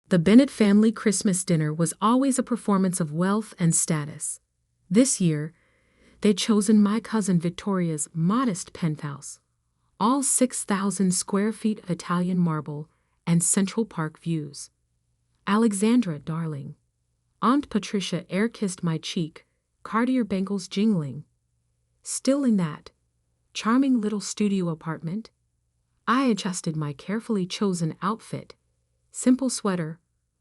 The Bennett family Christmas dinner was always a performance of wealth and status. This year, they'd chosen my cousin Victoria's modest penthouse, all 6,000 square feet of Italian marble and Central Park views. Alexandra, darling. Aunt Patricia air-kissed my cheek, Cartier bangles jingling. Still in that charming little studio apartment, I adjusted my carefully chosen outfit, simple sweater,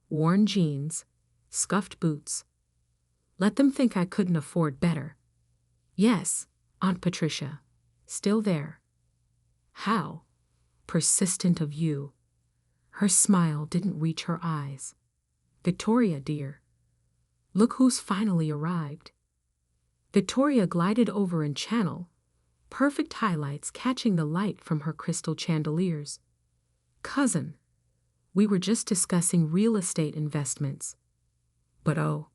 worn jeans, scuffed boots. Let them think I couldn't afford better. Yes, Aunt Patricia, still there. How persistent of you. Her smile didn't reach her eyes. Victoria, dear. Look who's finally arrived. Victoria glided over in channel, perfect highlights catching the light from her crystal chandeliers. Cousin, we were just discussing real estate investments. But oh,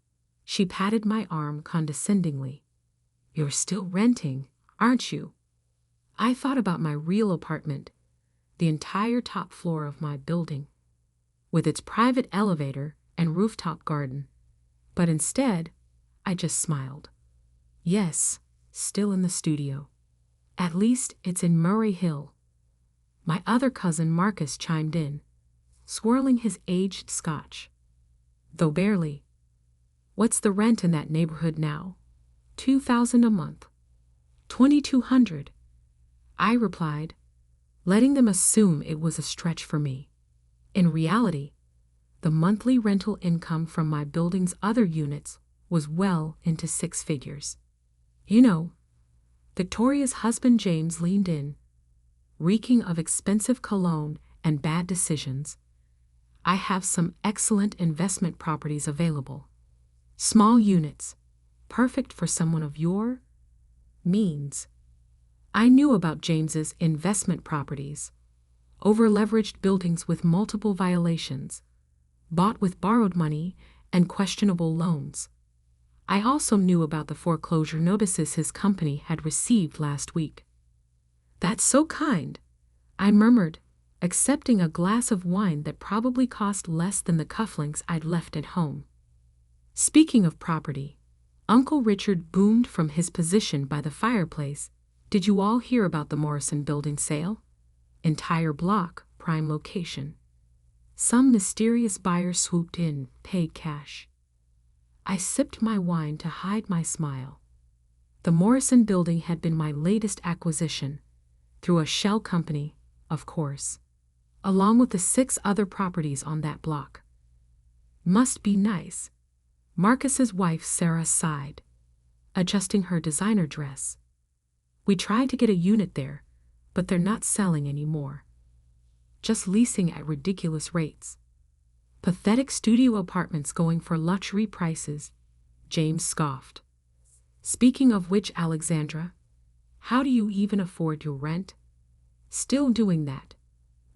she patted my arm condescendingly. You're still renting, aren't you? I thought about my real apartment, the entire top floor of my building, with its private elevator and rooftop garden. But instead, I just smiled. Yes, still in the studio. At least it's in Murray Hill. My other cousin Marcus chimed in, swirling his aged scotch. Though barely. What's the rent in that neighborhood now? $2,000 a month. $2,200. I replied, letting them assume it was a stretch for me. In reality, the monthly rental income from my building's other units was well into six figures. You know, Victoria's husband James leaned in, reeking of expensive cologne and bad decisions. I have some excellent investment properties available. Small units, perfect for someone of your means. I knew about James's investment properties, over-leveraged buildings with multiple violations, bought with borrowed money and questionable loans. I also knew about the foreclosure notices his company had received last week. That's so kind, I murmured, accepting a glass of wine that probably cost less than the cufflinks I'd left at home. Speaking of property, Uncle Richard boomed from his position by the fireplace. Did you all hear about the Morrison building sale? Entire block, prime location. Some mysterious buyer swooped in, paid cash. I sipped my wine to hide my smile. The Morrison building had been my latest acquisition, through a shell company, of course, along with the 6 other properties on that block. Must be nice. Marcus's wife Sarah sighed, adjusting her designer dress. We tried to get a unit there, but they're not selling anymore. Just leasing at ridiculous rates. Pathetic studio apartments going for luxury prices, James scoffed. Speaking of which, Alexandra, how do you even afford your rent? Still doing that.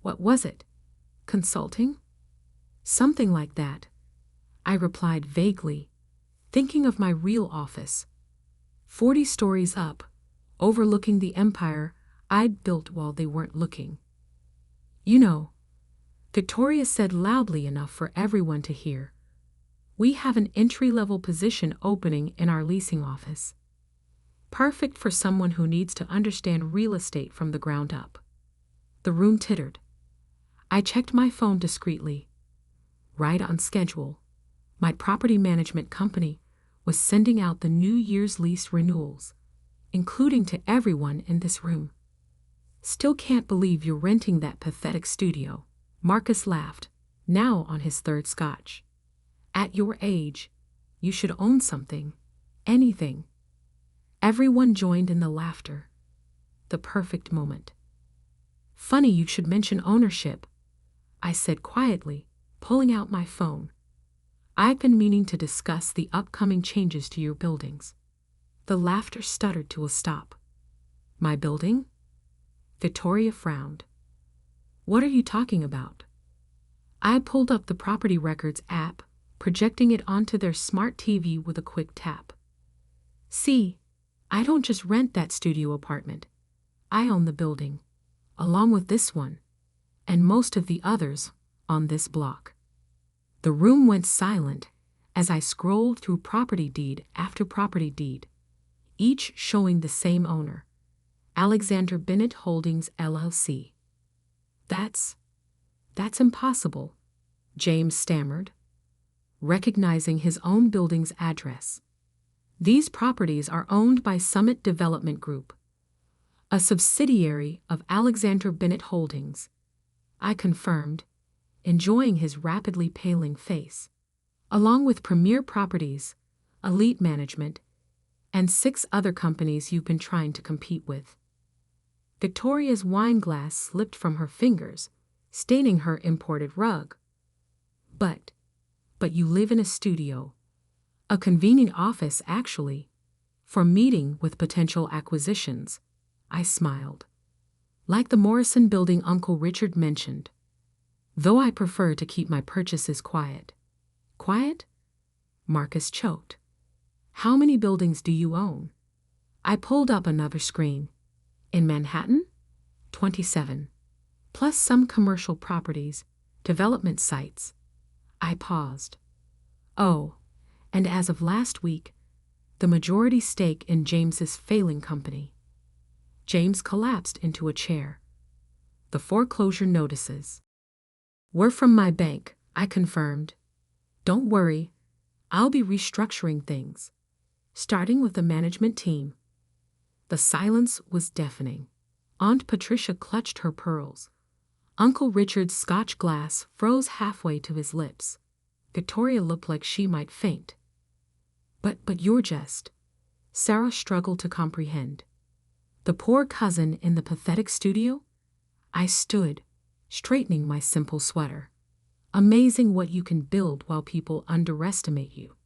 What was it? Consulting? Something like that, I replied vaguely, thinking of my real office. 40 stories up, overlooking the empire I'd built while they weren't looking. You know, Victoria said loudly enough for everyone to hear, we have an entry-level position opening in our leasing office. Perfect for someone who needs to understand real estate from the ground up. The room tittered. I checked my phone discreetly. Right on schedule. My property management company was sending out the New Year's lease renewals, including to everyone in this room. Still can't believe you're renting that pathetic studio. Marcus laughed, now on his 3rd scotch. At your age, you should own something, anything. Everyone joined in the laughter. The perfect moment. Funny you should mention ownership, I said quietly, pulling out my phone. I've been meaning to discuss the upcoming changes to your buildings. The laughter stuttered to a stop. My building? Victoria frowned. What are you talking about? I pulled up the property records app, projecting it onto their smart TV with a quick tap. See, I don't just rent that studio apartment. I own the building, along with this one, and most of the others on this block. The room went silent as I scrolled through property deed after property deed, each showing the same owner, Alexandra Bennett Holdings, LLC. That's impossible, James stammered, recognizing his own building's address. These properties are owned by Summit Development Group, a subsidiary of Alexandra Bennett Holdings, I confirmed, enjoying his rapidly paling face. Along with Premier Properties, Elite Management, and 6 other companies you've been trying to compete with. Victoria's wine glass slipped from her fingers, staining her imported rug. But you live in a studio. A convenient office, actually, for meeting with potential acquisitions, I smiled. Like the Morrison building Uncle Richard mentioned. Though I prefer to keep my purchases quiet. Quiet? Marcus choked. How many buildings do you own? I pulled up another screen. In Manhattan? 27. Plus some commercial properties, development sites. I paused. Oh, and as of last week, the majority stake in James's failing company. James collapsed into a chair. The foreclosure notices. Were from my bank, I confirmed. Don't worry, I'll be restructuring things, starting with the management team. The silence was deafening. Aunt Patricia clutched her pearls. Uncle Richard's Scotch glass froze halfway to his lips. Victoria looked like she might faint. But you're just... Sarah struggled to comprehend. The poor cousin in the pathetic studio? I stood, straightening my simple sweater. Amazing what you can build while people underestimate you.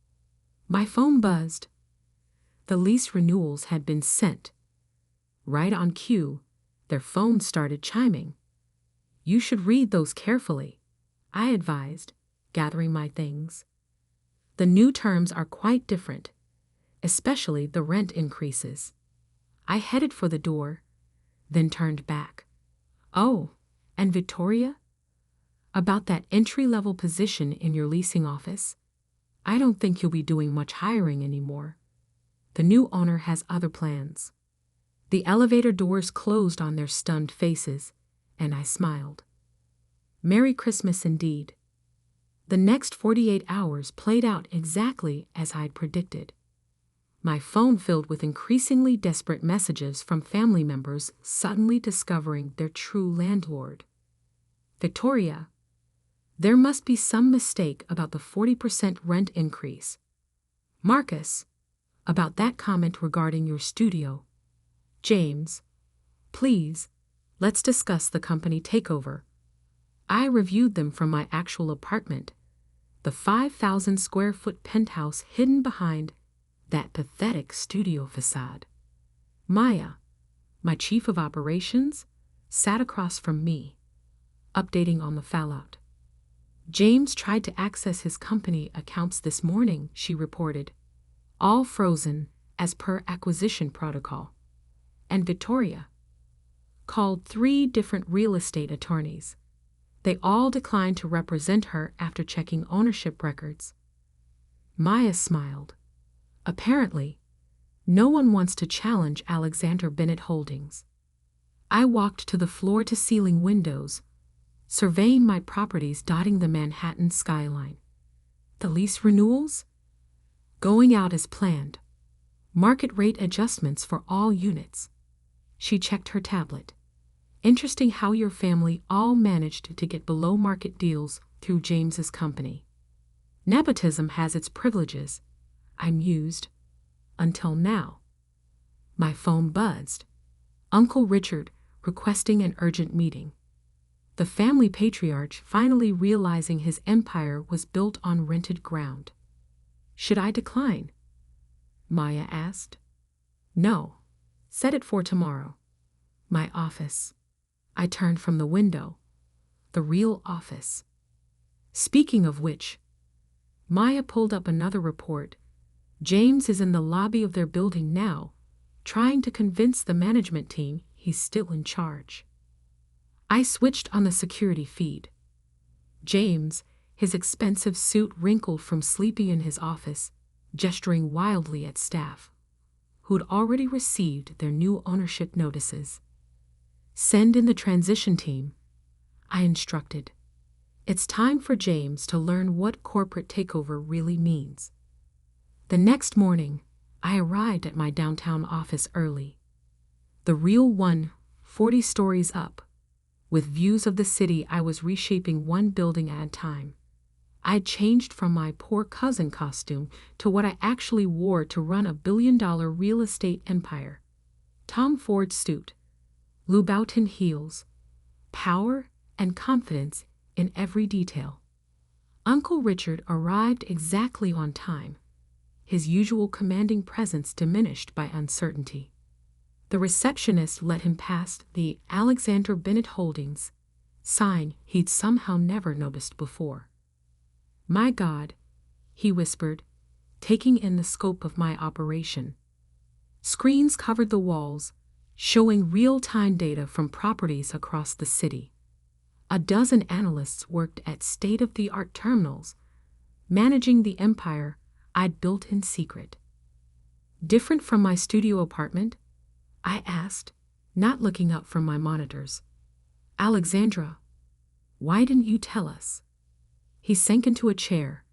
My phone buzzed. The lease renewals had been sent. Right on cue, their phones started chiming. You should read those carefully, I advised, gathering my things. The new terms are quite different, especially the rent increases. I headed for the door, then turned back. Oh, and Victoria? About that entry-level position in your leasing office? I don't think you'll be doing much hiring anymore. The new owner has other plans. The elevator doors closed on their stunned faces, and I smiled. Merry Christmas indeed. The next 48 hours played out exactly as I'd predicted. My phone filled with increasingly desperate messages from family members suddenly discovering their true landlord. Victoria, there must be some mistake about the 40% rent increase. Marcus, about that comment regarding your studio. James, please, let's discuss the company takeover. I reviewed them from my actual apartment, the 5,000 square foot penthouse hidden behind that pathetic studio facade. Maya, my chief of operations, sat across from me, updating on the fallout. James tried to access his company accounts this morning, she reported, all frozen as per acquisition protocol. And Victoria called 3 different real estate attorneys. They all declined to represent her after checking ownership records. Maya smiled. Apparently, no one wants to challenge Alexandra Bennett Holdings. I walked to the floor-to-ceiling windows, surveying my properties dotting the Manhattan skyline. The lease renewals? Going out as planned. Market rate adjustments for all units. She checked her tablet. Interesting how your family all managed to get below-market deals through James's company. Nepotism has its privileges, I mused. Until now. My phone buzzed. Uncle Richard requesting an urgent meeting. The family patriarch finally realizing his empire was built on rented ground. Should I decline? Maya asked. No. Set it for tomorrow. My office. I turned from the window. The real office. Speaking of which, Maya pulled up another report. James is in the lobby of their building now, trying to convince the management team he's still in charge. I switched on the security feed. James, his expensive suit wrinkled from sleeping in his office, gesturing wildly at staff, who'd already received their new ownership notices. "Send in the transition team," I instructed. "It's time for James to learn what corporate takeover really means." The next morning, I arrived at my downtown office early. The real one, 40 stories up, with views of the city. I was reshaping one building at a time. I'd changed from my poor cousin costume to what I actually wore to run a billion-dollar real estate empire. Tom Ford suit, Louboutin heels, power and confidence in every detail. Uncle Richard arrived exactly on time, his usual commanding presence diminished by uncertainty. The receptionist let him past the Alexandra Bennett Holdings sign he'd somehow never noticed before. "My God," he whispered, taking in the scope of my operation. Screens covered the walls, showing real-time data from properties across the city. A dozen analysts worked at state-of-the-art terminals, managing the empire I'd built in secret. "Different from my studio apartment?" I asked, not looking up from my monitors. "Alexandra, why didn't you tell us?" He sank into a chair,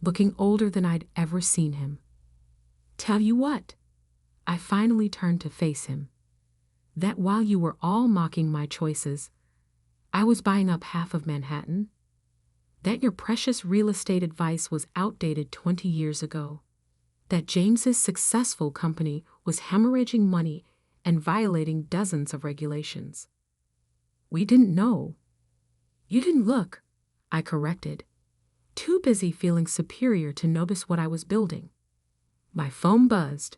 looking older than I'd ever seen him. "Tell you what?" I finally turned to face him. "That while you were all mocking my choices, I was buying up half of Manhattan? That your precious real estate advice was outdated 20 years ago? That James's successful company was hemorrhaging money and violating dozens of regulations? We didn't know." "You didn't look," I corrected, too busy feeling superior to notice what I was building. My phone buzzed.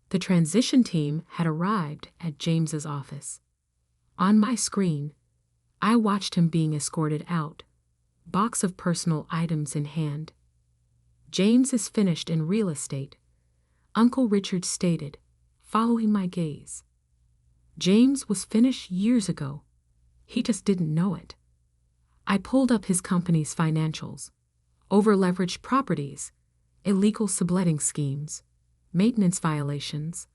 The transition team had arrived at James's office. On my screen, I watched him being escorted out, box of personal items in hand. "James is finished in real estate," Uncle Richard stated, following my gaze. James was finished years ago. He just didn't know it. I pulled up his company's financials. Over-leveraged properties, illegal subletting schemes, maintenance violations.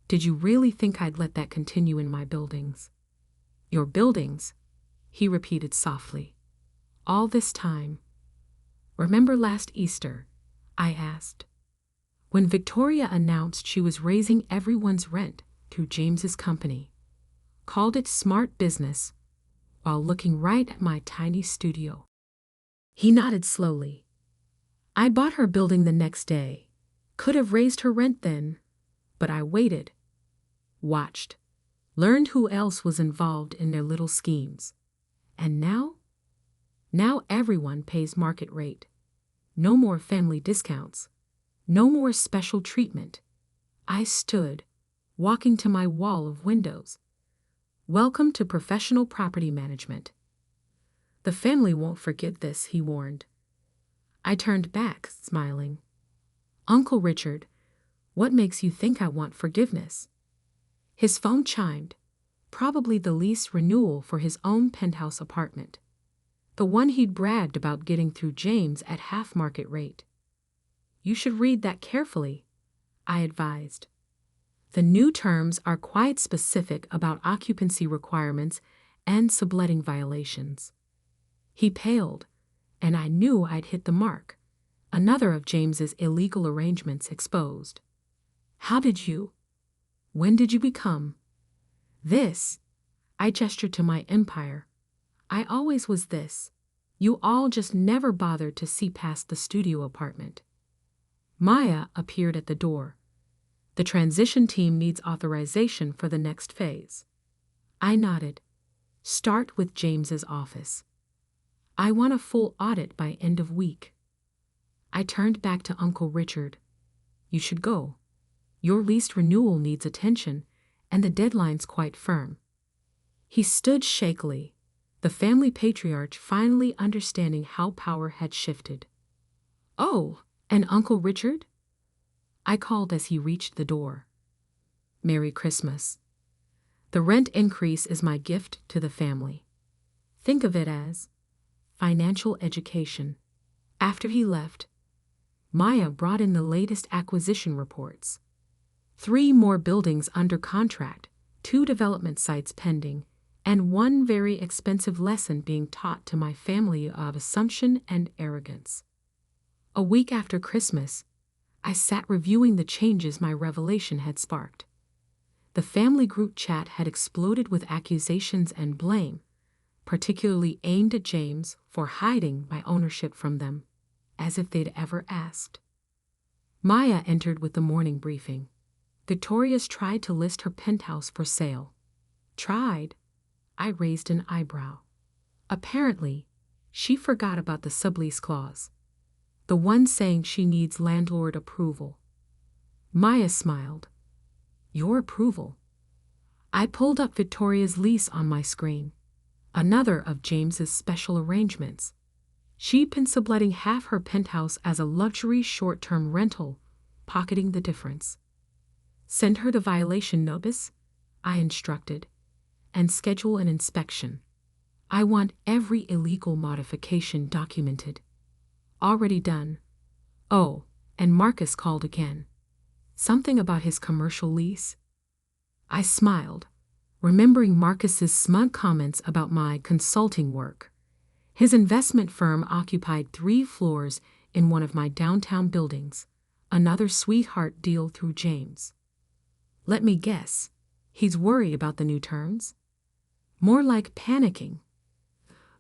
"Did you really think I'd let that continue in my buildings?" "Your buildings," he repeated softly. "All this time." "Remember last Easter?" I asked. "When Victoria announced she was raising everyone's rent through James's company, called it smart business, while looking right at my tiny studio." He nodded slowly. "I bought her building the next day. Could have raised her rent then, but I waited, watched, learned who else was involved in their little schemes. And now? Now everyone pays market rate. No more family discounts. No more special treatment." I stood, walking to my wall of windows. "Welcome to professional property management." "The family won't forget this," he warned. I turned back, smiling. "Uncle Richard, what makes you think I want forgiveness?" His phone chimed, probably the lease renewal for his own penthouse apartment, the one he'd bragged about getting through James at half market rate. "You should read that carefully," I advised. "The new terms are quite specific about occupancy requirements and subletting violations." He paled, and I knew I'd hit the mark. Another of James's illegal arrangements exposed. "How did you? When did you become this?" I gestured to my empire. "I always was this. You all just never bothered to see past the studio apartment." Maya appeared at the door. "The transition team needs authorization for the next phase." I nodded. "Start with James's office. I want a full audit by end of week." I turned back to Uncle Richard. "You should go. Your lease renewal needs attention, and the deadline's quite firm." He stood shakily, the family patriarch finally understanding how power had shifted. "Oh, and Uncle Richard?" I called as he reached the door. "Merry Christmas. The rent increase is my gift to the family. Think of it as financial education. After he left, Maya brought in the latest acquisition reports. 3 more buildings under contract, 2 development sites pending, and 1 very expensive lesson being taught to my family of assumption and arrogance. A week after Christmas, I sat reviewing the changes my revelation had sparked. The family group chat had exploded with accusations and blame, particularly aimed at James for hiding my ownership from them, as if they'd ever asked. Maya entered with the morning briefing. Victoria's tried to list her penthouse for sale. Tried? I raised an eyebrow. Apparently, she forgot about the sublease clause, the one saying she needs landlord approval. Maya smiled. Your approval? I pulled up Victoria's lease on my screen, another of James's special arrangements. She'd been subletting half her penthouse as a luxury short-term rental, pocketing the difference. Send her the violation notice, I instructed, and schedule an inspection. I want every illegal modification documented. Already done. Oh, and Marcus called again. Something about his commercial lease? I smiled, remembering Marcus's smug comments about my consulting work. His investment firm occupied 3 floors in one of my downtown buildings, another sweetheart deal through James. Let me guess, he's worried about the new terms? More like panicking.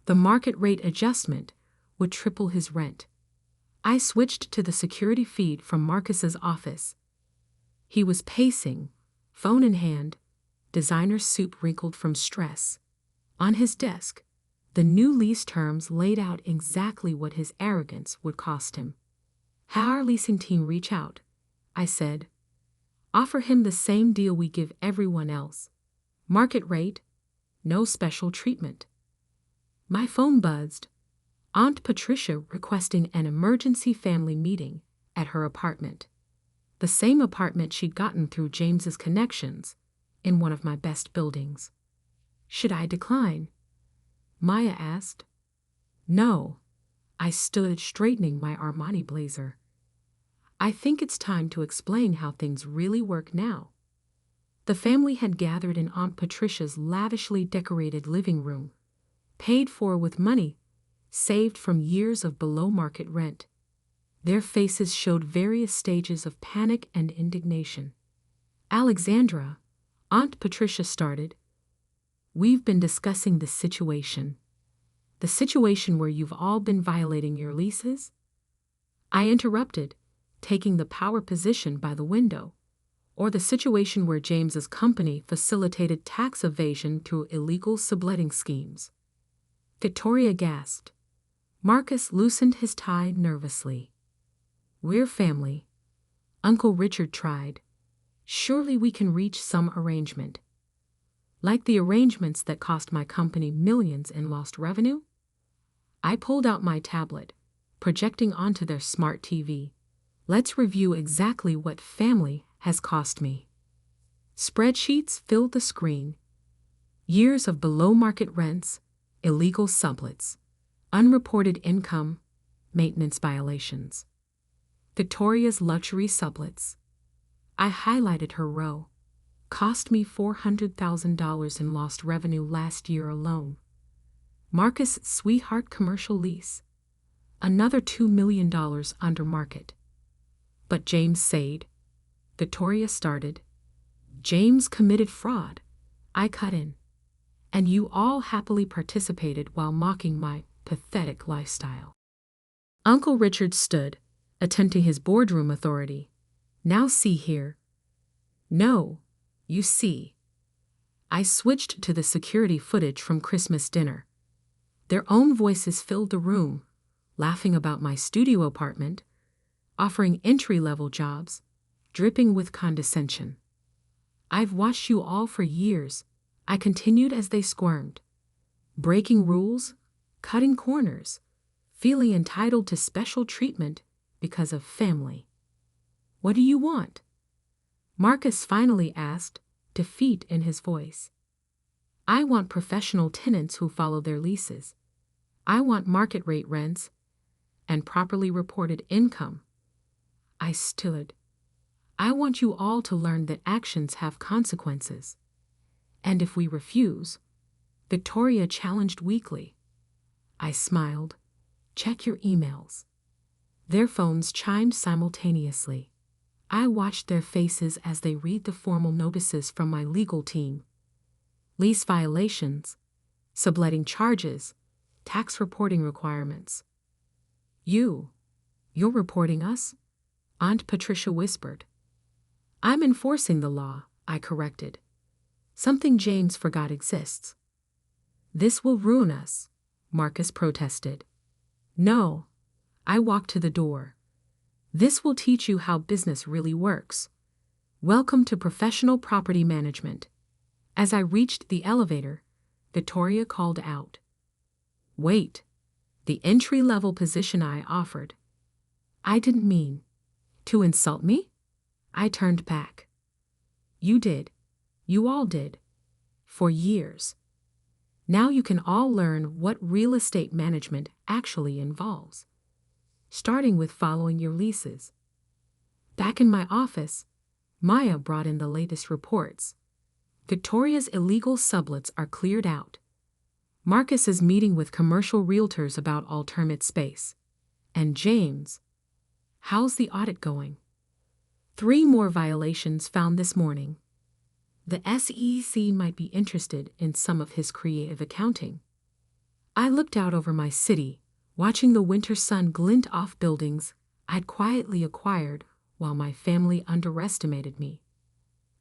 The market rate adjustment would triple his rent. I switched to the security feed from Marcus's office. He was pacing, phone in hand, designer suit wrinkled from stress. On his desk, the new lease terms laid out exactly what his arrogance would cost him. Have our leasing team reach out, I said. Offer him the same deal we give everyone else. Market rate, no special treatment. My phone buzzed. Aunt Patricia requesting an emergency family meeting at her apartment. The same apartment she'd gotten through James's connections in one of my best buildings. Should I decline? Maya asked. No. I stood straightening my Armani blazer. I think it's time to explain how things really work now. The family had gathered in Aunt Patricia's lavishly decorated living room, paid for with money saved from years of below-market rent. Their faces showed various stages of panic and indignation. Alexandra, Aunt Patricia started, we've been discussing the situation. The situation where you've all been violating your leases? I interrupted, taking the power position by the window. Or the situation where James's company facilitated tax evasion through illegal subletting schemes. Victoria gasped. Marcus loosened his tie nervously. We're family. Uncle Richard tried. Surely we can reach some arrangement. Like the arrangements that cost my company millions in lost revenue? I pulled out my tablet, projecting onto their smart TV. Let's review exactly what family has cost me. Spreadsheets filled the screen. Years of below-market rents, illegal sublets, unreported income, maintenance violations. Victoria's luxury sublets. I highlighted her row. Cost me $400,000 in lost revenue last year alone. Marcus' sweetheart commercial lease. Another $2 million under market. But James said. Victoria started. James committed fraud. I cut in. And you all happily participated while mocking my pathetic lifestyle. Uncle Richard stood, attempting his boardroom authority. Now see here. No, you see. I switched to the security footage from Christmas dinner. Their own voices filled the room, laughing about my studio apartment, offering entry-level jobs, dripping with condescension. I've watched you all for years, I continued as they squirmed. Breaking rules, cutting corners, feeling entitled to special treatment because of family. What do you want? Marcus finally asked, defeat in his voice. I want professional tenants who follow their leases. I want market rate rents and properly reported income. I stood. I want you all to learn that actions have consequences. And if we refuse, Victoria challenged weakly. I smiled. Check your emails. Their phones chimed simultaneously. I watched their faces as they read the formal notices from my legal team. Lease violations, subletting charges, tax reporting requirements. You're reporting us? Aunt Patricia whispered. I'm enforcing the law, I corrected. Something James forgot exists. This will ruin us, Marcus protested. No, I walked to the door. This will teach you how business really works. Welcome to professional property management. As I reached the elevator, Victoria called out. Wait, the entry-level position I offered. I didn't mean to insult me? I turned back. You did. You all did. For years. Now you can all learn what real estate management actually involves. Starting with following your leases. Back in my office, Maya brought in the latest reports. Victoria's illegal sublets are cleared out. Marcus is meeting with commercial realtors about alternate space. And James, how's the audit going? 3 more violations found this morning. The SEC might be interested in some of his creative accounting. I looked out over my city, watching the winter sun glint off buildings I'd quietly acquired while my family underestimated me.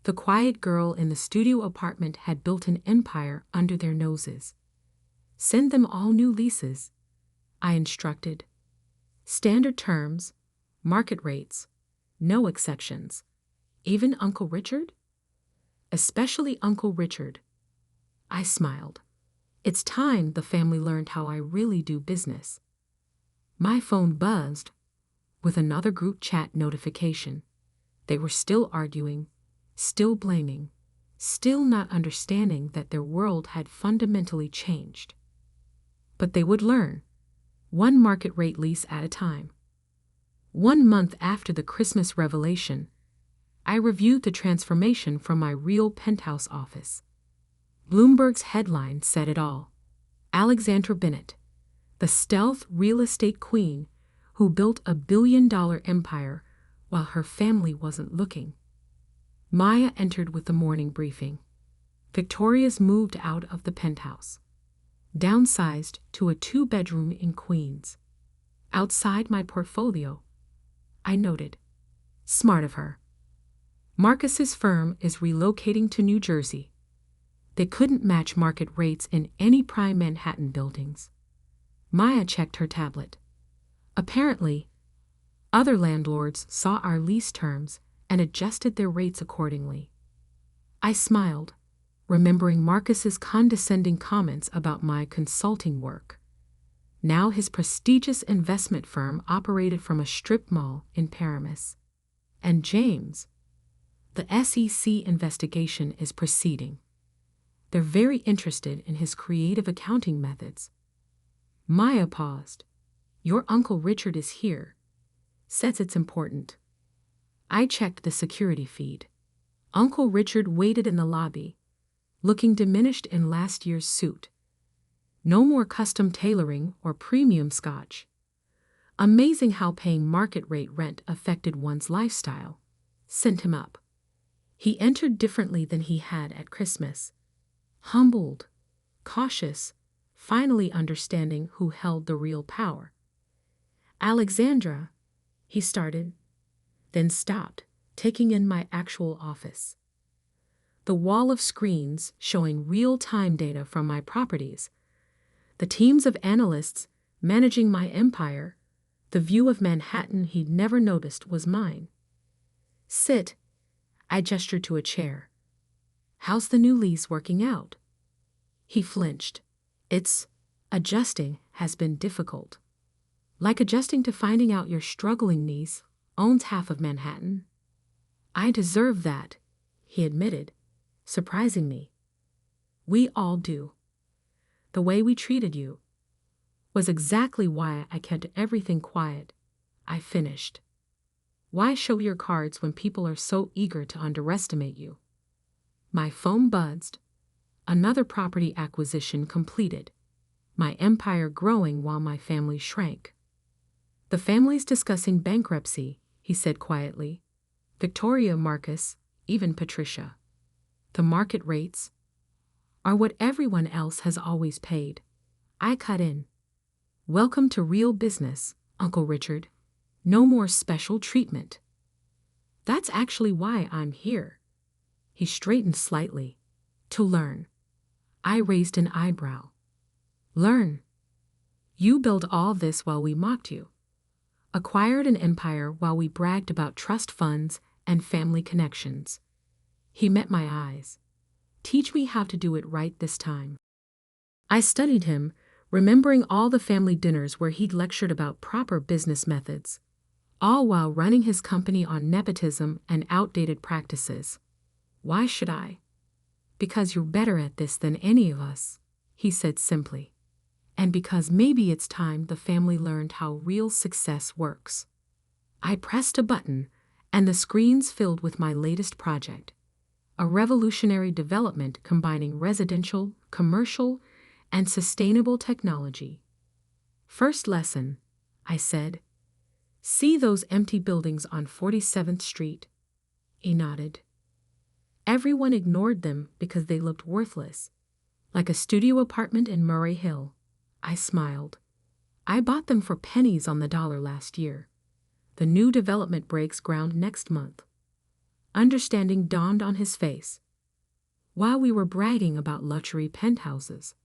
The quiet girl in the studio apartment had built an empire under their noses. Send them all new leases, I instructed. Standard terms, market rates, no exceptions. Even Uncle Richard? Especially Uncle Richard. I smiled. It's time the family learned how I really do business. My phone buzzed with another group chat notification. They were still arguing, still blaming, still not understanding that their world had fundamentally changed. But they would learn, one market rate lease at a time. 1 month after the Christmas revelation, I reviewed the transformation from my real penthouse office. Bloomberg's headline said it all. Alexandra Bennett, the stealth real estate queen who built $1 billion empire while her family wasn't looking. Maya entered with the morning briefing. Victoria's moved out of the penthouse. Downsized to a 2-bedroom in Queens. Outside my portfolio, I noted. Smart of her. Marcus's firm is relocating to New Jersey. They couldn't match market rates in any prime Manhattan buildings. Maya checked her tablet. Apparently, other landlords saw our lease terms and adjusted their rates accordingly. I smiled, remembering Marcus's condescending comments about my consulting work. Now his prestigious investment firm operated from a strip mall in Paramus. And James, the SEC investigation is proceeding. They're very interested in his creative accounting methods. Maya paused. Your Uncle Richard is here. Says it's important. I checked the security feed. Uncle Richard waited in the lobby, looking diminished in last year's suit. No more custom tailoring or premium scotch. Amazing how paying market rate rent affected one's lifestyle. Sent him up. He entered differently than he had at Christmas. Humbled, cautious, finally understanding who held the real power. Alexandra, he started, then stopped, taking in my actual office. The wall of screens showing real-time data from my properties, the teams of analysts managing my empire, the view of Manhattan he'd never noticed was mine. Sit, I gestured to a chair. How's the new lease working out? He flinched. It's adjusting has been difficult. Like adjusting to finding out your struggling niece owns half of Manhattan. I deserve that, he admitted, surprising me. We all do. The way we treated you. was exactly why I kept everything quiet. I finished. Why show your cards when people are so eager to underestimate you? My phone buzzed. Another property acquisition completed. My empire growing while my family shrank. The family's discussing bankruptcy, he said quietly. Victoria, Marcus, even Patricia. The market rates are what everyone else has always paid. I cut in. Welcome to real business, Uncle Richard. No more special treatment. That's actually why I'm here. He straightened slightly. To learn. I raised an eyebrow. Learn. You built all this while we mocked you. Acquired an empire while we bragged about trust funds and family connections. He met my eyes. Teach me how to do it right this time. I studied him, remembering all the family dinners where he'd lectured about proper business methods, all while running his company on nepotism and outdated practices. Why should I? Because you're better at this than any of us, he said simply. And because maybe it's time the family learned how real success works. I pressed a button, and the screens filled with my latest project. A revolutionary development combining residential, commercial, and sustainable technology. First lesson, I said. See those empty buildings on 47th Street? He nodded. Everyone ignored them because they looked worthless. Like a studio apartment in Murray Hill. I smiled. I bought them for pennies on the dollar last year. The new development breaks ground next month. Understanding dawned on his face. While we were bragging about luxury penthouses,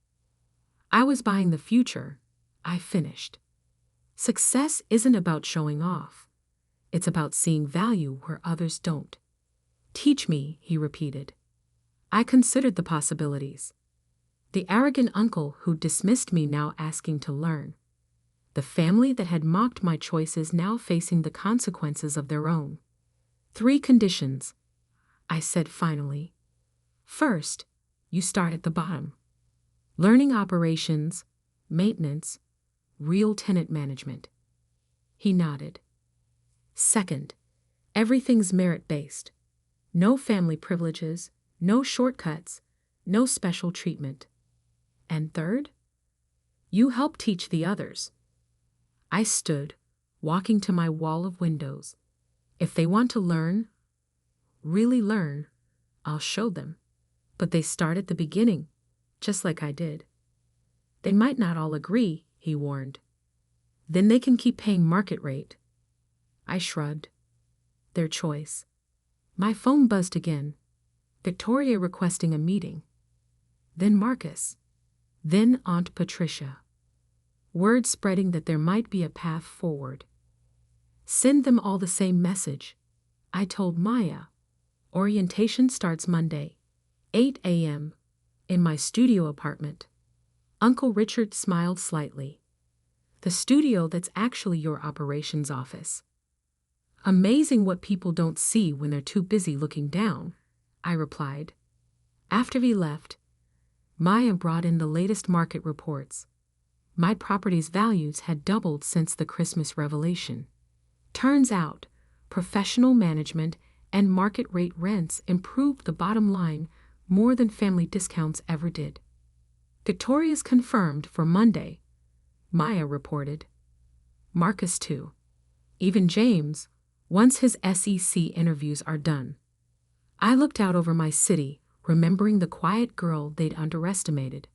I was buying the future. I finished. Success isn't about showing off. It's about seeing value where others don't. Teach me, he repeated. I considered the possibilities. The arrogant uncle who dismissed me now asking to learn. The family that had mocked my choices now facing the consequences of their own. 3 conditions, I said finally. First, you start at the bottom. Learning operations, maintenance, real tenant management. He nodded. Second, everything's merit-based. No family privileges, no shortcuts, no special treatment. And third, you help teach the others. I stood, walking to my wall of windows. If they want to learn, really learn, I'll show them. But they start at the beginning, just like I did. They might not all agree, he warned. Then they can keep paying market rate. I shrugged. Their choice. My phone buzzed again. Victoria requesting a meeting. Then Marcus. Then Aunt Patricia. Word spreading that there might be a path forward. Send them all the same message. I told Maya. Orientation starts Monday, 8 a.m., in my studio apartment. Uncle Richard smiled slightly. The studio that's actually your operations office. Amazing what people don't see when they're too busy looking down, I replied. After he left, Maya brought in the latest market reports. My property's values had doubled since the Christmas revelation. Turns out, professional management and market rate rents improved the bottom line more than family discounts ever did. Victoria's confirmed for Monday, Maya reported. Marcus too. Even James, once his SEC interviews are done. I looked out over my city, remembering the quiet girl they'd underestimated.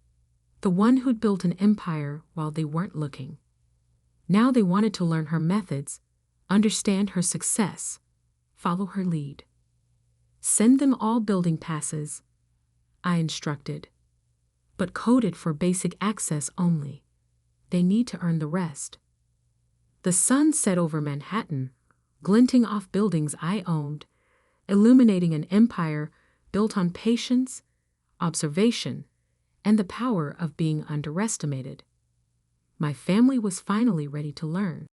The one who'd built an empire while they weren't looking. Now they wanted to learn her methods, understand her success, follow her lead. Send them all building passes, I instructed. But coded for basic access only. They need to earn the rest. The sun set over Manhattan, glinting off buildings I owned, illuminating an empire built on patience, observation, and the power of being underestimated. My family was finally ready to learn.